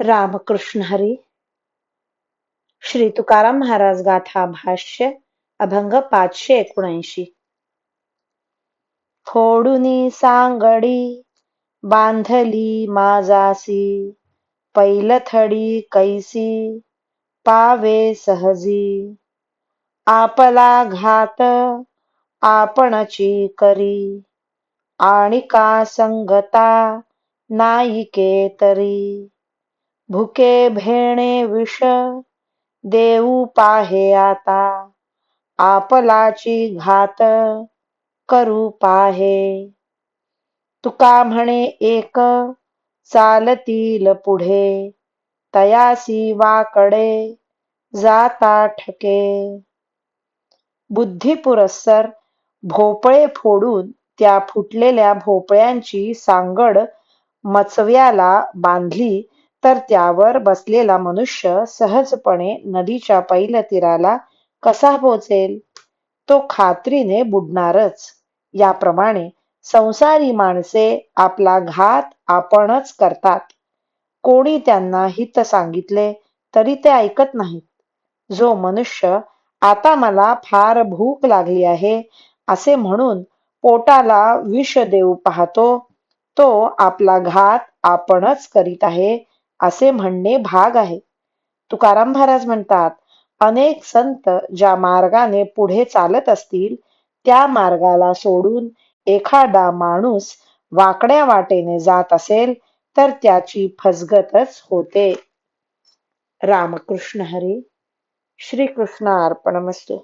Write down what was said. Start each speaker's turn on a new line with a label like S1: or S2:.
S1: रामकृष्ण हरी. श्री तुकाराम महाराज गाथा भाष्य अभंग 579. फोडुनी सांगडी बांधली माझासी, पैलथडी कैसी पावे सहजी. आपला घात आपणची करी, आणि का संगता नाईके तरी. भुके भेणे विष देऊ पाहे आता, आपलाची घात करू पाहे. तुका म्हणे एक चालतील पुढे, तयासी वाकडे जाता ठके. बुद्धी पुरस्सर भोपळे फोडून त्या फुटलेल्या भोपळ्यांची सांगड मचव्याला बांधली तर त्यावर बसलेला मनुष्य सहजपणे नदीच्या पैलतीराला कसा पोचेल? तो खात्रीने बुडणारच. याप्रमाणे संसारी माणसे आपला घात आपणच करतात. कोणी त्यांना हित सांगितले तरी ते ऐकत नाहीत. जो मनुष्य आता मला फार भूक लागली आहे असे म्हणून पोटाला विष देऊ पाहतो, तो आपला घात आपणच करीत आहे असे म्हणणे भाग आहे. तुकाराम महाराज म्हणतात, अनेक संत ज्या मार्गाने पुढे चालत असतील त्या मार्गाला सोडून एखादा माणूस वाकड्या वाटेने जात असेल तर त्याची फसगतच होते. रामकृष्ण हरी. श्री कृष्ण अर्पणमस्तु.